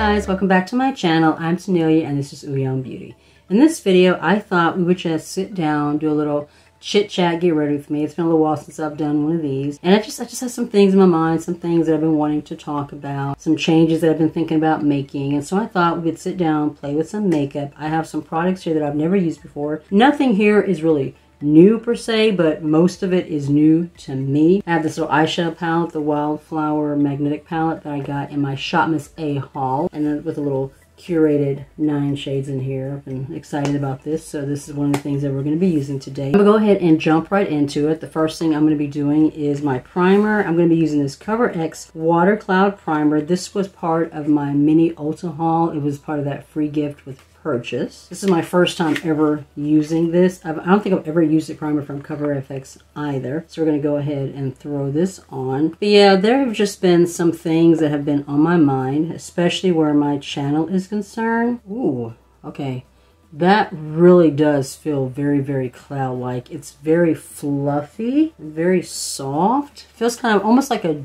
guys, welcome back to my channel. I'm Tanealia and this is Beauty. In this video, I thought we would just sit down, do a little chit chat, get ready with me. It's been a little while since I've done one of these. And I just have some things in my mind, some things that I've been wanting to talk about, some changes that I've been thinking about making. And so I thought we would sit down, play with some makeup. I have some products here that I've never used before. Nothing here is really new per se, but most of it is new to me. I have this little eyeshadow palette, the Wildflower Magnetic palette that I got in my ShopMissA haul, and then with a little curated 9 shades in here. I've been excited about this, so this is one of the things that we're going to be using today. I'm going to go ahead and jump right into it. The first thing I'm going to be doing is my primer. I'm going to be using this Cover X Water Cloud Primer. This was part of my mini Ulta haul. It was part of that free gift with purchase. This is my first time ever using this. I don't think I've ever used a primer from Cover FX either. So we're going to go ahead and throw this on. But yeah, there have just been some things that have been on my mind, especially where my channel is concerned. Ooh, okay. That really does feel very, very cloud-like. It's very fluffy, very soft. Feels kind of almost like a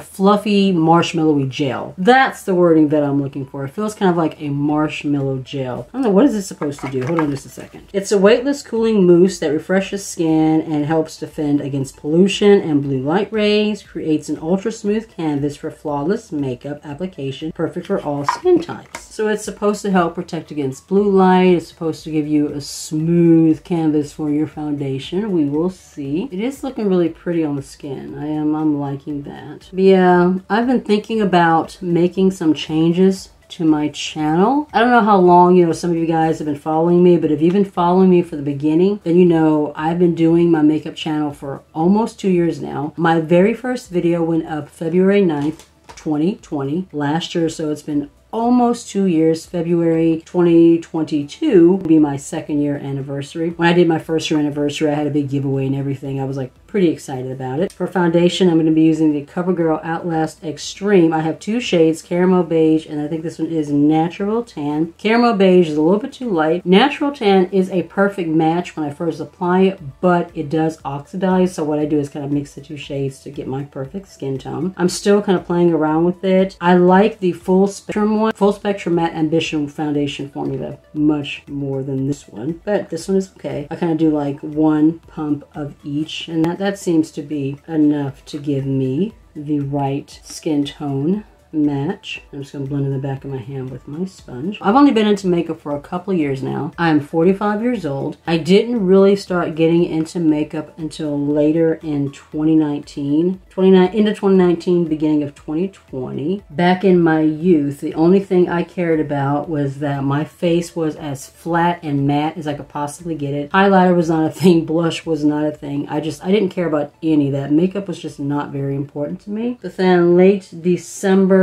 fluffy marshmallowy gel. That's the wording that I'm looking for. It feels kind of like a marshmallow gel. I don't know, what is this supposed to do? Hold on just a second. It's a weightless cooling mousse that refreshes skin and helps defend against pollution and blue light rays. Creates an ultra smooth canvas for flawless makeup application, perfect for all skin types. So it's supposed to help protect against blue light. It's supposed to give you a smooth canvas for your foundation. We will see. It is looking really pretty on the skin. I'm liking that. But yeah, I've been thinking about making some changes to my channel. I don't know how long, some of you guys have been following me, but if you've been following me for the beginning, then you know I've been doing my makeup channel for almost 2 years now. My very first video went up February 9th, 2020, last year, so it's been almost 2 years. February 2022 will be my 2nd year anniversary. When I did my 1st year anniversary, I had a big giveaway and everything. I was like pretty excited about it. For foundation, I'm going to be using the CoverGirl Outlast Extreme. I have 2 shades, Caramel Beige, and I think this one is Natural Tan. Caramel Beige is a little bit too light. Natural Tan is a perfect match when I first apply it, but it does oxidize, so what I do is kind of mix the 2 shades to get my perfect skin tone. I'm still kind of playing around with it. I like the Full Spectrum Matte Ambition foundation formula much more than this one, but this one is okay. I kind of do like 1 pump of each, and that seems to be enough to give me the right skin tone match. I'm just going to blend in the back of my hand with my sponge. I've only been into makeup for a couple of years now. I'm 45 years old. I didn't really start getting into makeup until later in 2019. Into 2019, beginning of 2020. Back in my youth, the only thing I cared about was that my face was as flat and matte as I could possibly get it. Highlighter was not a thing. Blush was not a thing. I didn't care about any of that. Makeup was just not very important to me. But then late December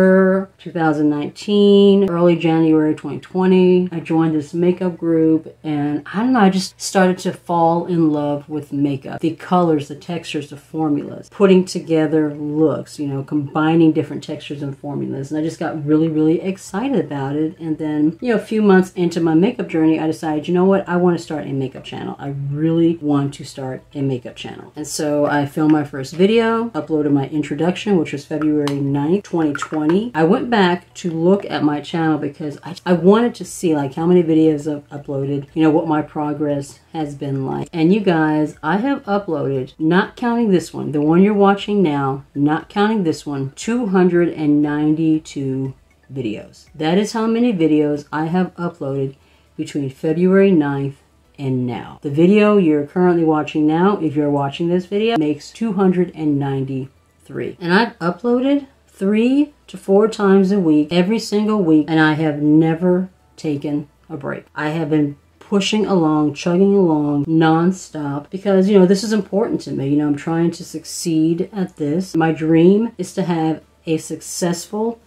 2019, early January 2020, I joined this makeup group, and I don't know, I just started to fall in love with makeup. The colors, the textures, the formulas, putting together looks, combining different textures and formulas, and I just got really, really excited about it. And then, a few months into my makeup journey, I decided, you know what, I want to start a makeup channel. I really want to start a makeup channel. And so I filmed my first video, uploaded my introduction, which was February 9th, 2020. I went back to look at my channel because I wanted to see like how many videos I've uploaded, what my progress has been like. And you guys, I have uploaded, not counting this one, the one you're watching now, not counting this one, 292 videos. That is how many videos I have uploaded between February 9th and now. The video you're currently watching now, if you're watching this video, makes 293. And I've uploaded 3 to 4 times a week, every single week, and I have never taken a break. I have been pushing along, chugging along non-stop because, this is important to me. I'm trying to succeed at this. My dream is to have a successful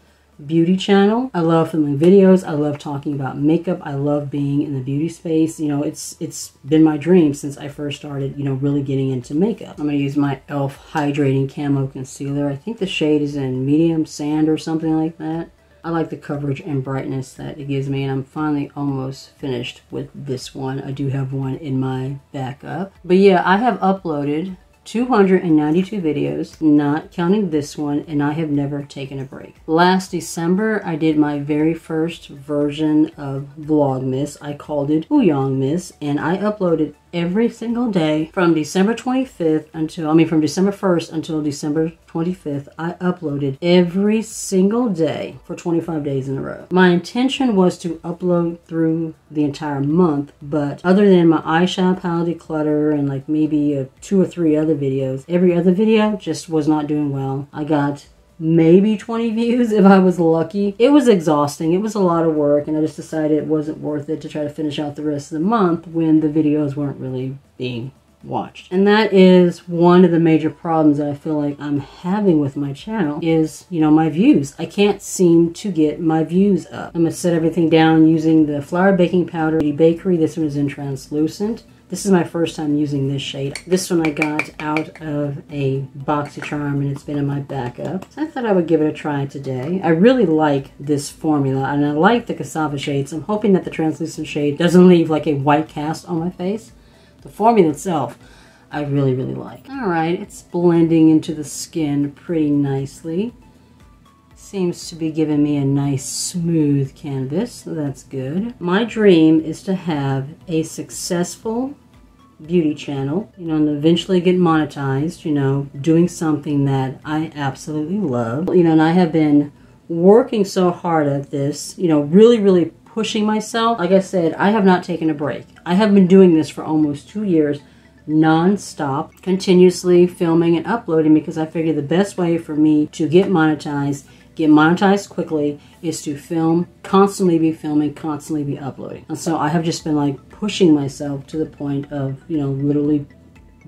beauty channel. I love filming videos. I love talking about makeup. I love being in the beauty space. It's been my dream since I first started, really getting into makeup. I'm going to use my e.l.f. Hydrating Camo Concealer. I think the shade is in Medium Sand or something like that. I like the coverage and brightness that it gives me, and I'm finally almost finished with this one. I do have one in my backup. But yeah, I have uploaded 292 videos, not counting this one, and I have never taken a break. Last December, I did my very first version of Vlogmas. I called it Uyangmas, and I uploaded every single day from December 25th from December 1st until December 25th. I uploaded every single day for 25 days in a row. My intention was to upload through the entire month, but other than my eyeshadow palette declutter and like maybe 2 or 3 other videos, every other video just was not doing well. I got maybe 20 views if I was lucky. It was exhausting. It was a lot of work, and I just decided it wasn't worth it to try to finish out the rest of the month when the videos weren't really being watched. And that is one of the major problems that I feel like I'm having with my channel is, you know, my views. I can't seem to get my views up. I'm gonna set everything down using the Flour Baking Powder Bakery. This one is in translucent. This is my first time using this shade. This one I got out of a BoxyCharm, and it's been in my backup. So I thought I would give it a try today. I really like this formula, and I like the cassava shades. I'm hoping that the translucent shade doesn't leave like a white cast on my face. The formula itself, I really, really like. All right, it's blending into the skin pretty nicely. Seems to be giving me a nice smooth canvas, so that's good. My dream is to have a successful beauty channel, you know, and eventually get monetized, you know, doing something that I absolutely love. You know, and I have been working so hard at this, you know, really, really pushing myself. Like I said, I have not taken a break. I have been doing this for almost 2 years, non-stop, continuously filming and uploading, because I figured the best way for me to get monetized quickly is to film, constantly be filming, constantly be uploading. And so I have just been like pushing myself to the point of, you know, literally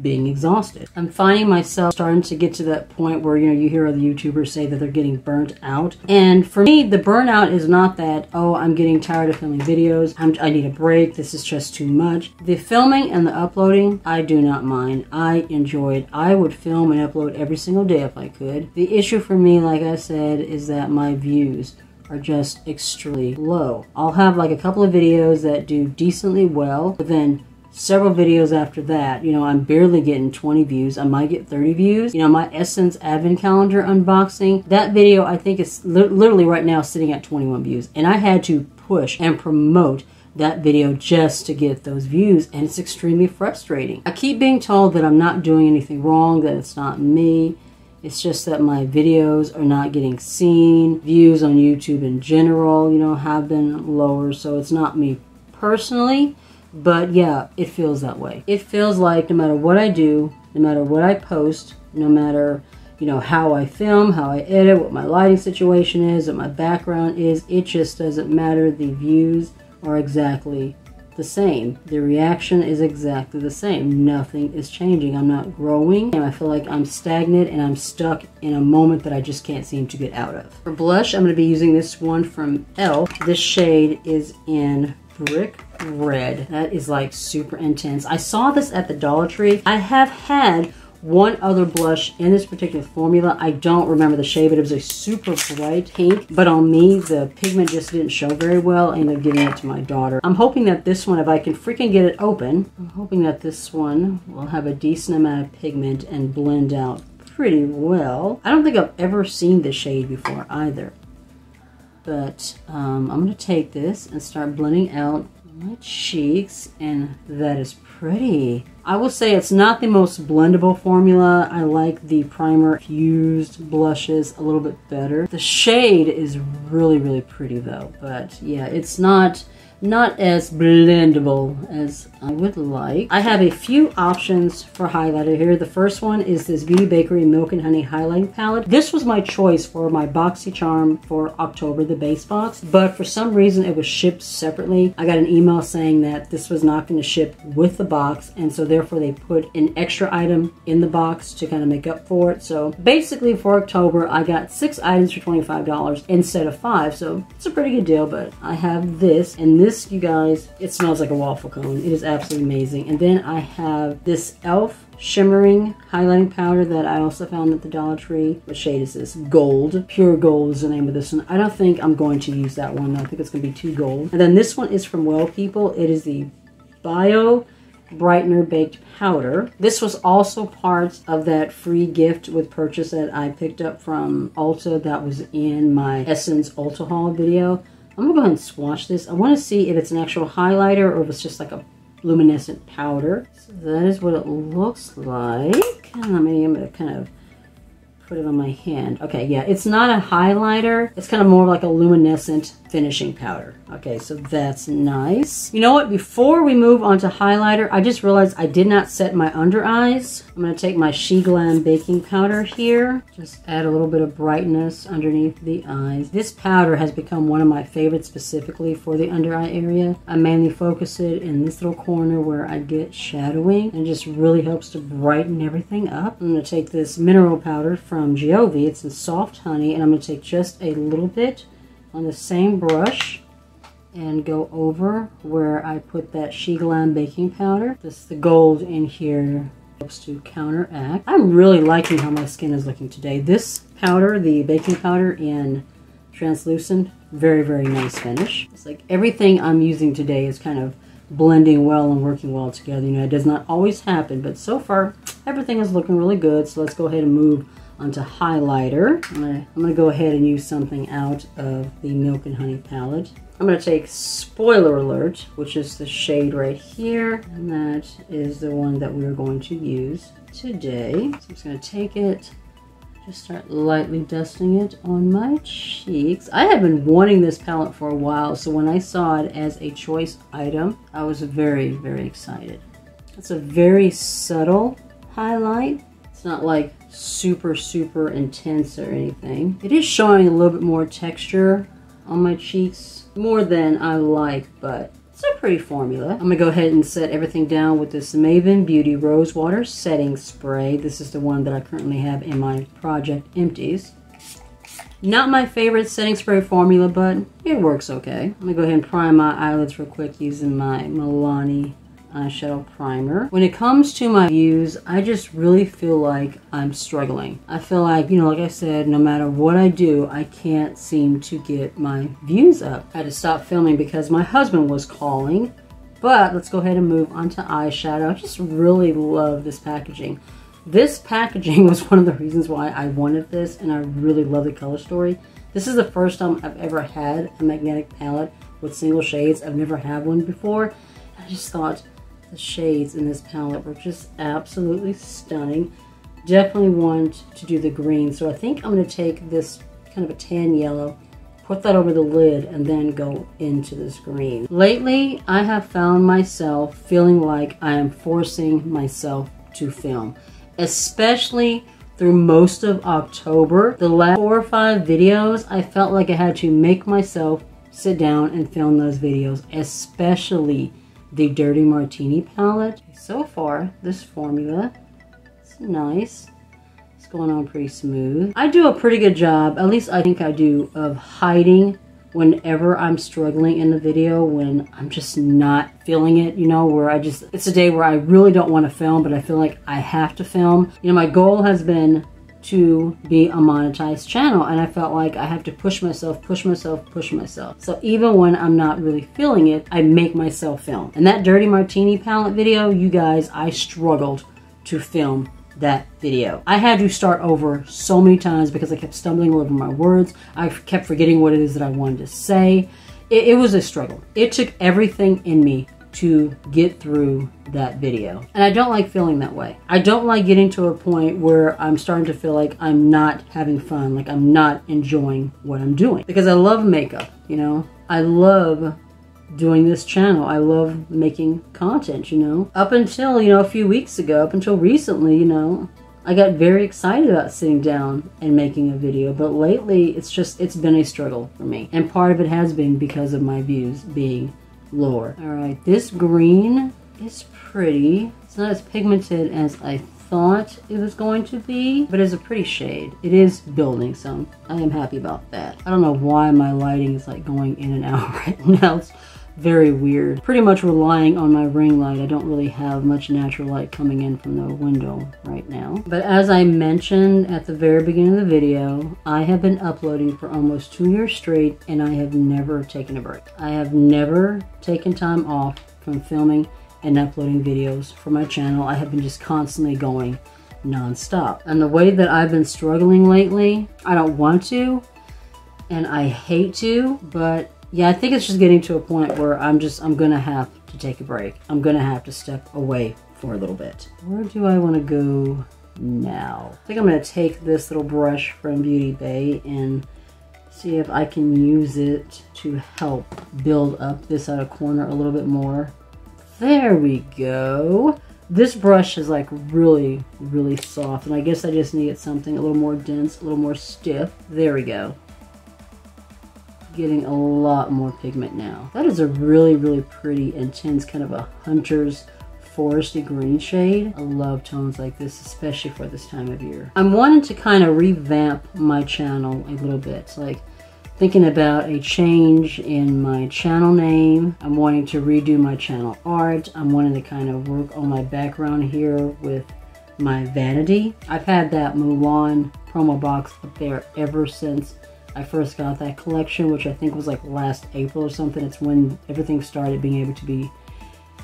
being exhausted. I'm finding myself starting to get to that point where, you know, you hear other YouTubers say that they're getting burnt out. And for me, the burnout is not that, oh, I'm getting tired of filming videos, I need a break, this is just too much. The filming and the uploading, I do not mind. I enjoy it. I would film and upload every single day if I could. The issue for me, like I said, is that my views are just extremely low. I'll have like a couple of videos that do decently well, but then several videos after that, you know, I'm barely getting 20 views. I might get 30 views. You know, my Essence Advent Calendar unboxing, that video I think is literally right now sitting at 21 views. And I had to push and promote that video just to get those views, and it's extremely frustrating. I keep being told that I'm not doing anything wrong, that it's not me. It's just that my videos are not getting seen. Views on YouTube in general, you know, have been lower, so it's not me personally. But yeah, it feels that way. It feels like no matter what I do, no matter what I post, no matter, you know, how I film, how I edit, what my lighting situation is, what my background is, it just doesn't matter. The views are exactly the same. The reaction is exactly the same. Nothing is changing. I'm not growing, and I feel like I'm stagnant and I'm stuck in a moment that I just can't seem to get out of. For blush, I'm going to be using this one from e.l.f. This shade is in Brick Red. That is like super intense. I saw this at the Dollar Tree. I have had one other blush in this particular formula. I don't remember the shade, but it was a super bright pink. But on me, the pigment just didn't show very well. I ended up giving it to my daughter. I'm hoping that this one, if I can freaking get it open, I'm hoping that this one will have a decent amount of pigment and blend out pretty well. I don't think I've ever seen this shade before either. But I'm going to take this and start blending out my cheeks, and that is pretty. I will say it's not the most blendable formula. I like the primer fused blushes a little bit better. The shade is really, really pretty though. But yeah, it's not as blendable as I would like. I have a few options for highlighter here. The first one is this Beauty Bakery Milk and Honey Highlighting Palette. This was my choice for my BoxyCharm for October, the base box, but for some reason it was shipped separately. I got an email saying that this was not going to ship with the box, and so therefore they put an extra item in the box to kind of make up for it. So basically for October, I got 6 items for $25 instead of 5, so it's a pretty good deal. But I have this, and this, you guys, it smells like a waffle cone. It is absolutely amazing. And then I have this e.l.f. Shimmering highlighting powder that I also found at the Dollar Tree. What shade is this? Gold. Pure Gold is the name of this one. I don't think I'm going to use that one. I think it's going to be too gold. And then this one is from Well People. It is the Bio Brightener Baked Powder. This was also part of that free gift with purchase that I picked up from Ulta that was in my Essence Ulta haul video. I'm gonna go ahead and swatch this. I want to see if it's an actual highlighter or if it's just like a luminescent powder. So that is what it looks like. And I'm gonna kind of put it on my hand. Okay, yeah, it's not a highlighter. It's kind of more like a luminescent finishing powder. Okay, so that's nice. You know what? Before we move on to highlighter, I just realized I did not set my under eyes. I'm going to take my SheGlam baking powder here. Just add a little bit of brightness underneath the eyes. This powder has become one of my favorites specifically for the under eye area. I mainly focus it in this little corner where I get shadowing, and it just really helps to brighten everything up. I'm going to take this mineral powder from Giovi. It's in Soft Honey, and I'm going to take just a little bit on the same brush and go over where I put that SheGlam baking powder. The gold in here helps to counteract. I'm really liking how my skin is looking today. This powder, the baking powder in translucent, very, very nice finish. It's like everything I'm using today is kind of blending well and working well together. You know, it does not always happen, but so far everything is looking really good. So let's go ahead and move onto highlighter. I'm gonna go ahead and use something out of the Milk and Honey palette. I'm gonna take Spoiler Alert, which is the shade right here, and that is the one that we're going to use today. So I'm just gonna take it, just start lightly dusting it on my cheeks. I have been wanting this palette for a while, so when I saw it as a choice item, I was very, very excited. It's a very subtle highlight. It's not like super, super intense or anything. It is showing a little bit more texture on my cheeks, more than I like, but it's a pretty formula. I'm gonna go ahead and set everything down with this Maven Beauty Rose Water Setting Spray. This is the one that I currently have in my Project Empties. Not my favorite setting spray formula, but it works okay. I'm gonna go ahead and prime my eyelids real quick using my Milani Eyeshadow Primer. When it comes to my views, I just really feel like I'm struggling. I feel like, you know, like I said, no matter what I do, I can't seem to get my views up. I had to stop filming because my husband was calling. But let's go ahead and move on to eyeshadow. I just really love this packaging. This packaging was one of the reasons why I wanted this, and I really love the color story. This is the first time I've ever had a magnetic palette with single shades. I've never had one before. I just thought the shades in this palette were just absolutely stunning. Definitely want to do the green, so I think I'm going to take this kind of a tan yellow, put that over the lid, and then go into this green. Lately, I have found myself feeling like I am forcing myself to film, especially through most of October. The last 4 or 5 videos, I felt like I had to make myself sit down and film those videos, especially the Dirty Martini palette. So far, this formula is nice. It's going on pretty smooth. I do a pretty good job, at least I think I do, of hiding whenever I'm struggling in the video, when I'm just not feeling it, you know, where it's a day where I really don't want to film, but I feel like I have to film. You know, my goal has been to be a monetized channel, and I felt like I have to push myself. So even when I'm not really feeling it, I make myself film. And that Dirty Martini palette video, you guys, I struggled to film that video. I had to start over so many times because I kept stumbling over my words. I kept forgetting what it is that I wanted to say. It was a struggle. It took everything in me to get through that video. And I don't like feeling that way. I don't like getting to a point where I'm starting to feel like I'm not having fun, like I'm not enjoying what I'm doing. Because I love makeup, you know? I love doing this channel. I love making content, you know? Up until, you know, a few weeks ago, up until recently, you know, I got very excited about sitting down and making a video, but lately it's been a struggle for me. And part of it has been because of my views being lower. All right, this green is pretty. It's not as pigmented as I thought it was going to be, but it's a pretty shade. It is building, so I am happy about that. I don't know why my lighting is like going in and out right now. It's very weird. Pretty much relying on my ring light. I don't really have much natural light coming in from the window right now. But as I mentioned at the very beginning of the video, I have been uploading for almost 2 years straight, and I have never taken a break. I have never taken time off from filming and uploading videos for my channel. I have been just constantly going non-stop. And the way that I've been struggling lately, I don't want to, and I hate to, but yeah, I think it's just getting to a point where I'm gonna have to take a break. I'm gonna have to step away for a little bit. Where do I want to go now? I think I'm gonna take this little brush from Beauty Bay and see if I can use it to help build up this outer corner a little bit more. There we go. This brush is like really, really soft, and I guess I just needed something a little more dense, a little more stiff. There we go. Getting a lot more pigment now. That is a really, really pretty, intense kind of a hunter's foresty green shade. I love tones like this, especially for this time of year. I'm wanting to kind of revamp my channel a little bit. Like thinking about a change in my channel name. I'm wanting to redo my channel art. I'm wanting to kind of work on my background here with my vanity. I've had that Mulan promo box up there ever since I first got that collection, which I think was like last April or something. It's when everything started being able to be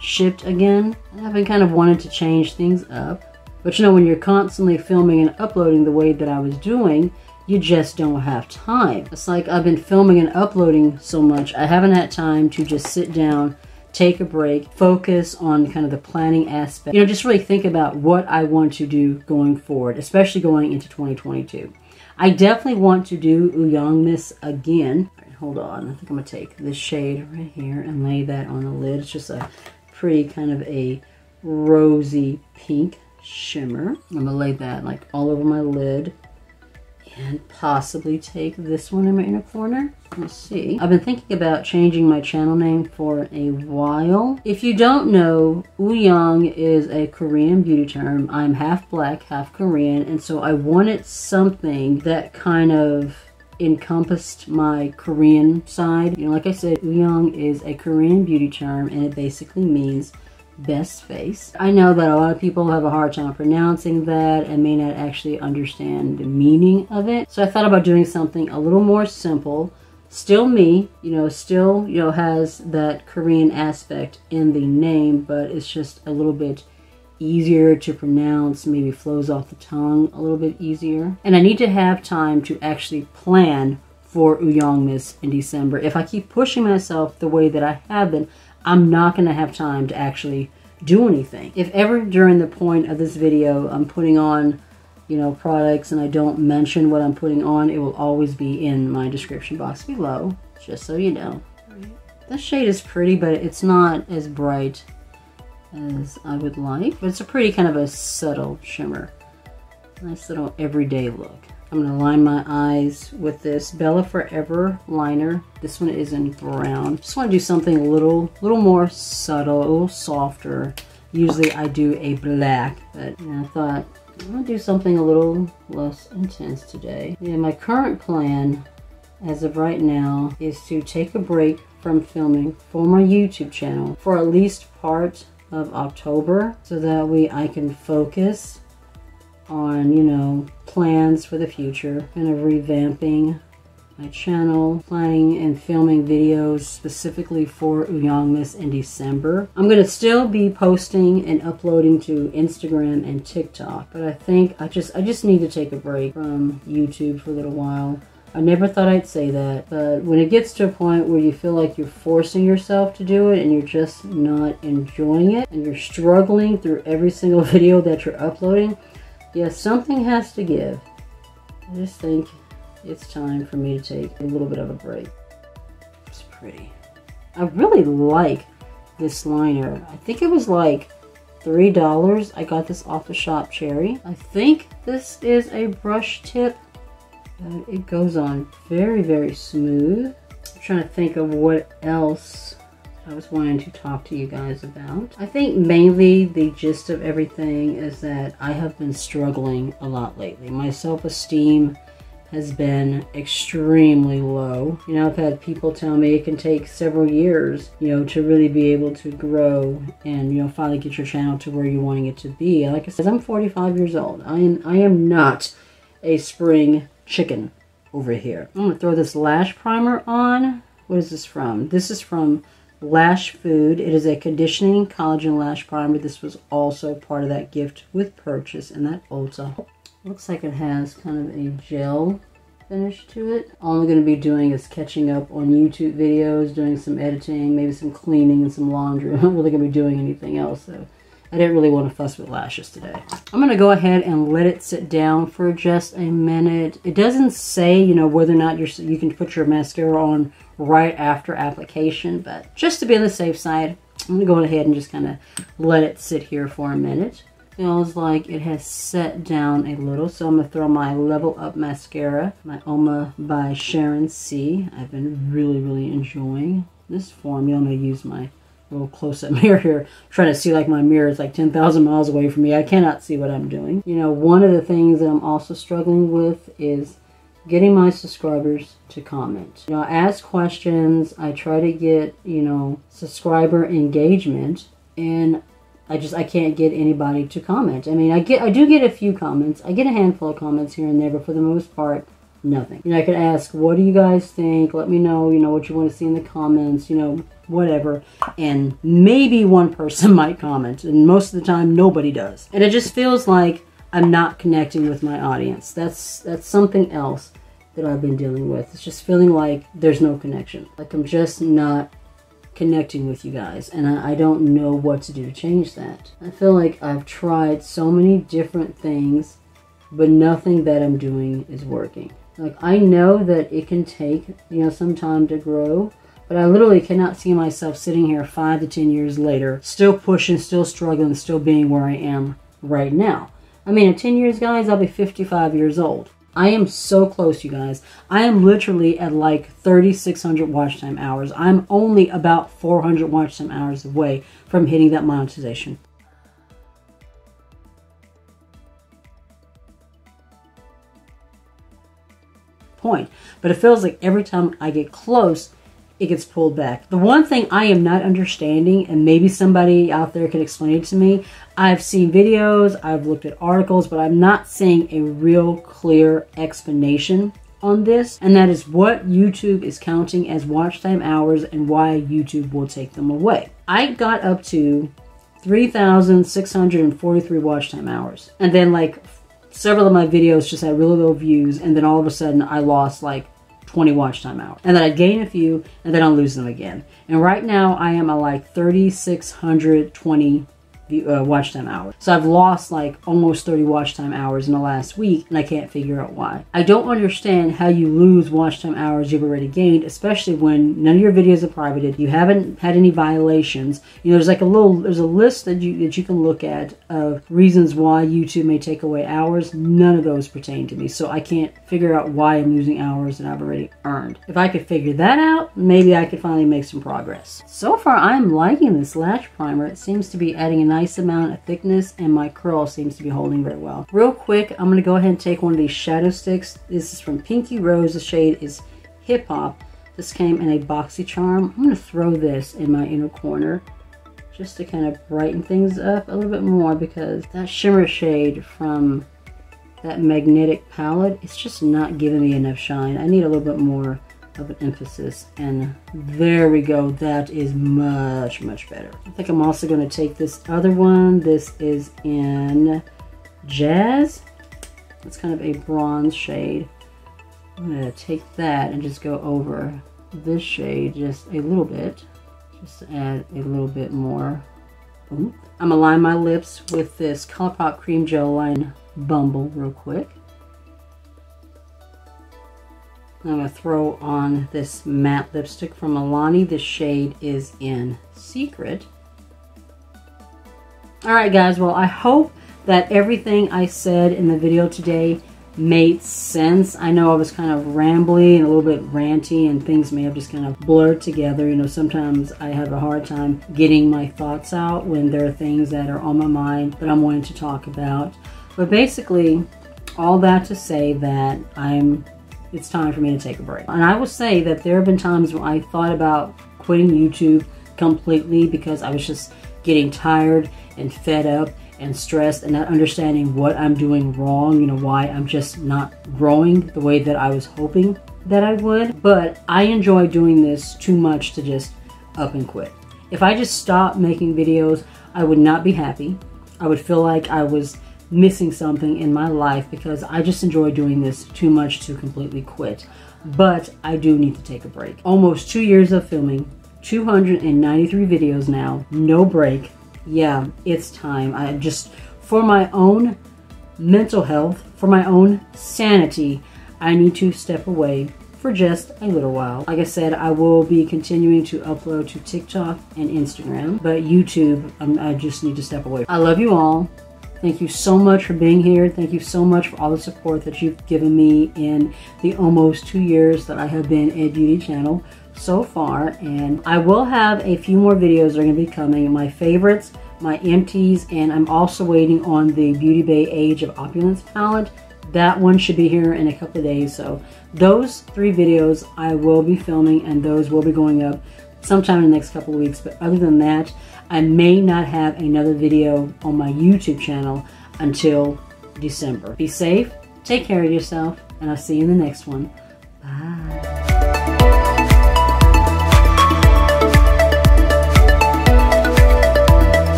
shipped again. And I've been kind of wanting to change things up. But you know, when you're constantly filming and uploading the way that I was doing, you just don't have time. It's like I've been filming and uploading so much, I haven't had time to just sit down, take a break, focus on kind of the planning aspect. You know, just really think about what I want to do going forward, especially going into 2022. I definitely want to do MissA again. All right, hold on, I think I'm gonna take this shade right here and lay that on the lid. It's just a pretty kind of a rosy pink shimmer. I'm gonna lay that like all over my lid and possibly take this one in my inner corner. Let's see. I've been thinking about changing my channel name for a while. If you don't know, Uyang is a Korean beauty term. I'm half black, half Korean, and so I wanted something that kind of encompassed my Korean side. You know, like I said, Uyang is a Korean beauty term, and it basically means best face. I know that a lot of people have a hard time pronouncing that and may not actually understand the meaning of it. So I thought about doing something a little more simple. Still me, still, has that Korean aspect in the name, but it's just a little bit easier to pronounce, maybe flows off the tongue a little bit easier. And I need to have time to actually plan for MissA in December. If I keep pushing myself the way that I have been, I'm not going to have time to actually do anything. If ever during the point of this video I'm putting on, products and I don't mention what I'm putting on, it will always be in my description box below, just so you know. This shade is pretty, but it's not as bright as I would like. But it's a pretty kind of a subtle shimmer. Nice little everyday look. I'm going to line my eyes with this Bella Forever liner. This one is in brown. Just want to do something a little more subtle, a little softer. Usually I do a black, but I thought I'm going to do something a little less intense today. Yeah, my current plan as of right now is to take a break from filming for my YouTube channel for at least part of October, so that way I can focus on, plans for the future, kind of revamping my channel, planning and filming videos specifically for MissA in December. I'm going to still be posting and uploading to Instagram and TikTok, but I think I just need to take a break from YouTube for a little while. I never thought I'd say that, but when it gets to a point where you feel like you're forcing yourself to do it and you're just not enjoying it and you're struggling through every single video that you're uploading, yes, something has to give. I just think it's time for me to take a little bit of a break. It's pretty. I really like this liner. I think it was like $3. I got this off the Shop Cherry. I think this is a brush tip, but it goes on very, very smooth. I'm trying to think of what else I was wanting to talk to you guys about. I think mainly the gist of everything is that I have been struggling a lot lately. My self-esteem has been extremely low. I've had people tell me it can take several years, to really be able to grow and, finally get your channel to where you're wanting it to be. Like I said, I'm 45 years old. I am not a spring chicken over here. I'm gonna throw this Lash Primer on. What is this from? This is from Lash Food. It is a conditioning collagen lash primer. This was also part of that gift with purchase in that Ulta. Looks like it has kind of a gel finish to it. All I'm going to be doing is catching up on YouTube videos, doing some editing, maybe some cleaning and some laundry. I'm not really going to be doing anything else, so I didn't really want to fuss with lashes today. I'm going to go ahead and let it sit down for just a minute. It doesn't say, you know, whether or not you can put your mascara on right after application, but just to be on the safe side, I'm going to go ahead and just kind of let it sit here for a minute. Feels like it has set down a little, so I'm going to throw my Level Up mascara, my Oma by Sharon C. I've been really enjoying this formula. I'm going to use my little close-up mirror here, trying to see like my mirror is like 10,000 miles away from me. I cannot see what I'm doing. You know, one of the things that I'm also struggling with is getting my subscribers to comment. You know, I ask questions, I try to get, you know, subscriber engagement, and I can't get anybody to comment. I mean, I do get a few comments. I get a handful of comments here and there, but for the most part, nothing. You know, I could ask, what do you guys think? Let me know, you know, what you want to see in the comments, you know, whatever. And maybe one person might comment, and most of the time, nobody does. And it just feels like I'm not connecting with my audience. That's something else that I've been dealing with. It's just feeling like there's no connection. Like I'm just not connecting with you guys, and I don't know what to do to change that. I feel like I've tried so many different things, but nothing that I'm doing is working. Like, I know that it can take, you know, some time to grow, but I literally cannot see myself sitting here 5 to 10 years later, still pushing, still struggling, still being where I am right now. I mean, in 10 years, guys, I'll be 55 years old. I am so close, you guys. I am literally at like 3,600 watch time hours. I'm only about 400 watch time hours away from hitting that monetization point. But it feels like every time I get close, it gets pulled back. The one thing I am not understanding, and maybe somebody out there can explain it to me, I've seen videos, I've looked at articles, but I'm not seeing a real clear explanation on this, and that is what YouTube is counting as watch time hours and why YouTube will take them away. I got up to 3,643 watch time hours, and then like several of my videos just had really low views, and then all of a sudden I lost like 20 watch time hours, and then I gain a few, and then I'll lose them again. And right now I am at like 3,620 watch time hours. So I've lost like almost 30 watch time hours in the last week, and I can't figure out why. I don't understand how you lose watch time hours you've already gained, especially when none of your videos are privated. You haven't had any violations. You know, there's a list that you can look at of reasons why YouTube may take away hours. None of those pertain to me, so I can't figure out why I'm losing hours that I've already earned. If I could figure that out, maybe I could finally make some progress. So far, I'm liking this lash primer. It seems to be adding a nice amount of thickness, and my curl seems to be holding very well. Real quick, I'm going to go ahead and take one of these shadow sticks. This is from Pinky Rose. The shade is Hip Hop. This came in a boxy charm. I'm going to throw this in my inner corner just to kind of brighten things up a little bit more, because that shimmer shade from that magnetic palette, it's just not giving me enough shine. I need a little bit more of an emphasis, and there we go. That is much better. I think I'm also going to take this other one. This is in Jazz. It's kind of a bronze shade. I'm going to take that and just go over this shade just a little bit, just to add a little bit more. Ooh. I'm going to line my lips with this ColourPop Cream Gel Line Bumble real quick. I'm going to throw on this matte lipstick from Milani. This shade is in Secret. Alright guys, well I hope that everything I said in the video today made sense. I know I was kind of rambly and a little bit ranty, and things may have just kind of blurred together. You know, sometimes I have a hard time getting my thoughts out when there are things that are on my mind that I'm wanting to talk about. But basically, all that to say that it's time for me to take a break. And I will say that there have been times when I thought about quitting YouTube completely because I was just getting tired and fed up and stressed and not understanding what I'm doing wrong, you know, why I'm just not growing the way that I was hoping that I would. But I enjoy doing this too much to just up and quit. If I just stopped making videos, I would not be happy. I would feel like I was missing something in my life because I just enjoy doing this too much to completely quit. But I do need to take a break. Almost 2 years of filming, 293 videos now, no break. Yeah, it's time. I just, for my own mental health, for my own sanity, I need to step away for just a little while. Like I said, I will be continuing to upload to TikTok and Instagram, but YouTube, I just need to step away. I love you all. Thank you so much for being here. Thank you so much for all the support that you've given me in the almost 2 years that I have been a beauty channel so far. And I will have a few more videos that are going to be coming. My favorites, my empties, and I'm also waiting on the Beauty Bay Age of Opulence palette. That one should be here in a couple of days. So those 3 videos I will be filming, and those will be going up sometime in the next couple of weeks. But other than that, I may not have another video on my YouTube channel until December. Be safe, take care of yourself, and I'll see you in the next one. Bye.